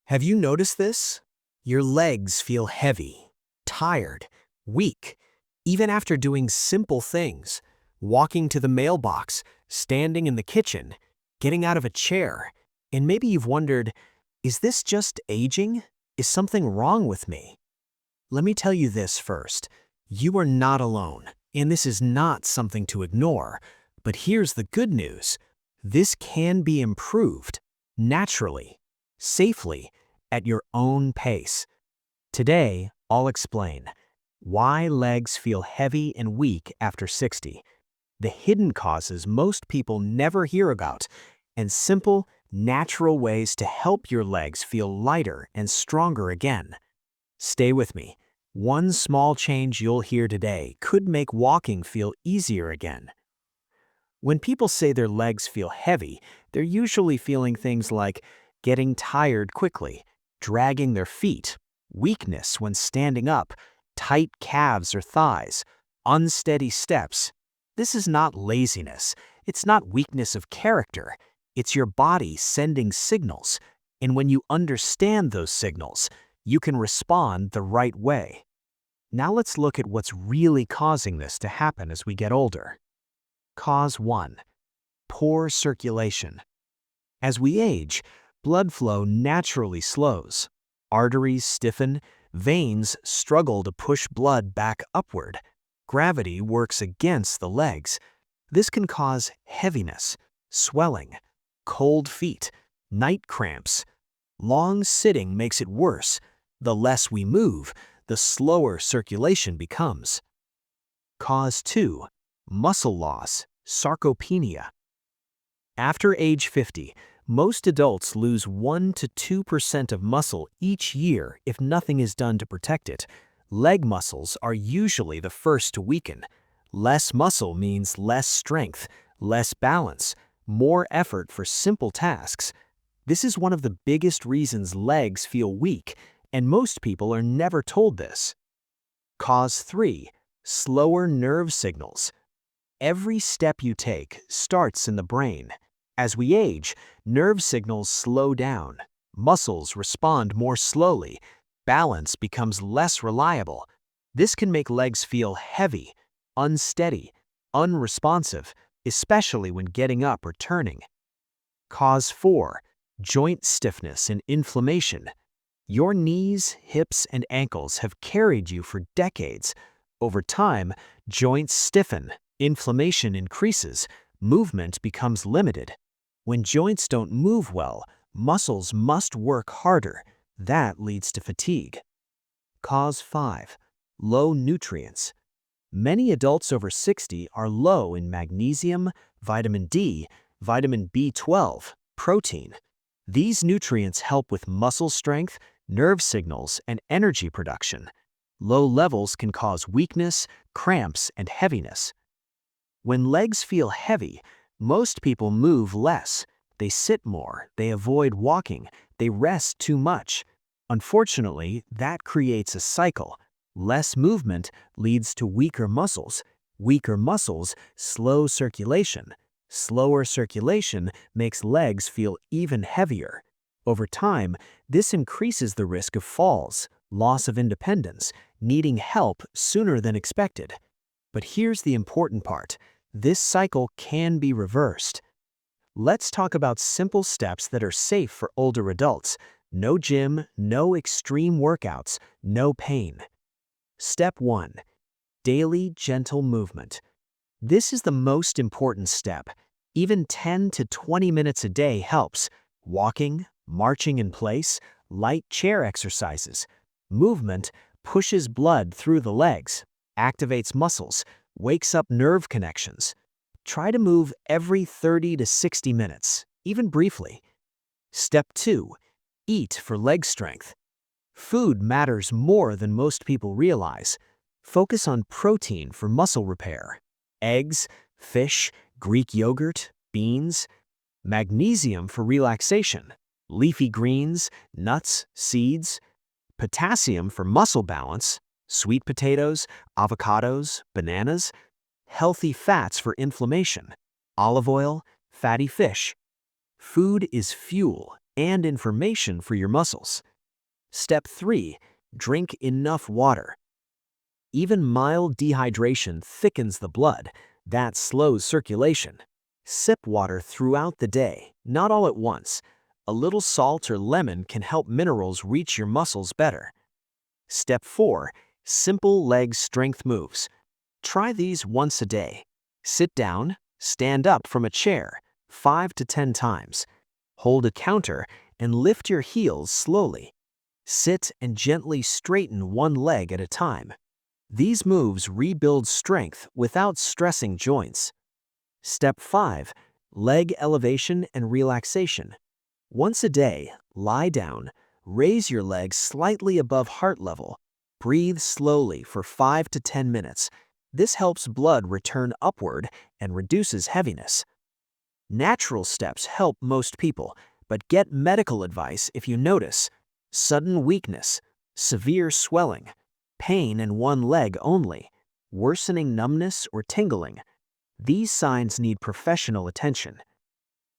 Have you noticed this? Your legs feel heavy, tired, weak, even after doing simple things, walking to the mailbox, standing in the kitchen, getting out of a chair, and maybe you've wondered, is this just aging? Is something wrong with me? Let me tell you this first. You are not alone, and this is not something to ignore. But here's the good news. This can be improved naturally, safely, at your own pace. Today, I'll explain why legs feel heavy and weak after 60, the hidden causes most people never hear about, and simple, natural ways to help your legs feel lighter and stronger again. Stay with me. One small change you'll hear today could make walking feel easier again. When people say their legs feel heavy, they're usually feeling things like getting tired quickly, dragging their feet, weakness when standing up, tight calves or thighs, unsteady steps. This is not laziness. It's not weakness of character. It's your body sending signals. And when you understand those signals, you can respond the right way. Now let's look at what's really causing this to happen as we get older. Cause 1. Poor circulation. As we age, blood flow naturally slows. Arteries stiffen, veins struggle to push blood back upward. Gravity works against the legs. This can cause heaviness, swelling, cold feet, night cramps. Long sitting makes it worse. The less we move, the slower circulation becomes. Cause 2. Muscle loss, sarcopenia. After age 50, most adults lose 1 to 2% of muscle each year if nothing is done to protect it. Leg muscles are usually the first to weaken. Less muscle means less strength, less balance, more effort for simple tasks. This is one of the biggest reasons legs feel weak, and most people are never told this. Cause 3. Slower nerve signals. Every step you take starts in the brain. As we age, nerve signals slow down, muscles respond more slowly, balance becomes less reliable. This can make legs feel heavy, unsteady, unresponsive, especially when getting up or turning. Cause 4. Joint stiffness and inflammation. Your knees, hips, and ankles have carried you for decades. Over time, joints stiffen, inflammation increases, movement becomes limited. When joints don't move well, muscles must work harder. That leads to fatigue. Cause 5. Low nutrients. Many adults over 60 are low in magnesium, vitamin D, vitamin B12, protein. These nutrients help with muscle strength, nerve signals, and energy production. Low levels can cause weakness, cramps, and heaviness. When legs feel heavy, most people move less. They sit more, they avoid walking, they rest too much. Unfortunately, that creates a cycle. Less movement leads to weaker muscles. Weaker muscles slow circulation. Slower circulation makes legs feel even heavier. Over time, this increases the risk of falls, loss of independence, needing help sooner than expected. But here's the important part. This cycle can be reversed. Let's talk about simple steps that are safe for older adults. No gym, no extreme workouts, no pain. Step 1. Daily gentle movement. This is the most important step. Even 10 to 20 minutes a day helps. Walking, marching in place, light chair exercises. Movement pushes blood through the legs, activates muscles, wakes up nerve connections. Try to move every 30 to 60 minutes, even briefly. Step 2. Eat for leg strength. Food matters more than most people realize. Focus on protein for muscle repair. Eggs, fish, Greek yogurt, beans. Magnesium for relaxation. Leafy greens, nuts, seeds. Potassium for muscle balance. Sweet potatoes, avocados, bananas. Healthy fats for inflammation. Olive oil, fatty fish. Food is fuel, and information for your muscles. Step 3. Drink enough water. Even mild dehydration thickens the blood. That slows circulation. Sip water throughout the day, not all at once. A little salt or lemon can help minerals reach your muscles better. Step 4. Simple leg strength moves. Try these once a day. Sit down, stand up from a chair 5 to 10 times. Hold a counter and lift your heels slowly. Sit and gently straighten one leg at a time. These moves rebuild strength without stressing joints. Step 5. Leg elevation and relaxation. Once a day, lie down, raise your legs slightly above heart level. Breathe slowly for 5 to 10 minutes. This helps blood return upward and reduces heaviness. Natural steps help most people, but get medical advice if you notice sudden weakness, severe swelling, pain in one leg only, worsening numbness or tingling. These signs need professional attention.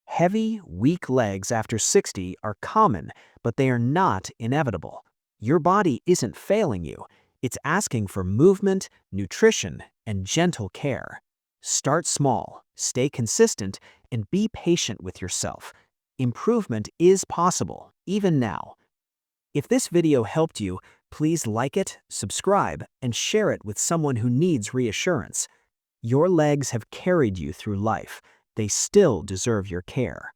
Heavy, weak legs after 60 are common, but they are not inevitable. Your body isn't failing you. It's asking for movement, nutrition, and gentle care. Start small, stay consistent, and be patient with yourself. Improvement is possible, even now. If this video helped you, please like it, subscribe, and share it with someone who needs reassurance. Your legs have carried you through life. They still deserve your care.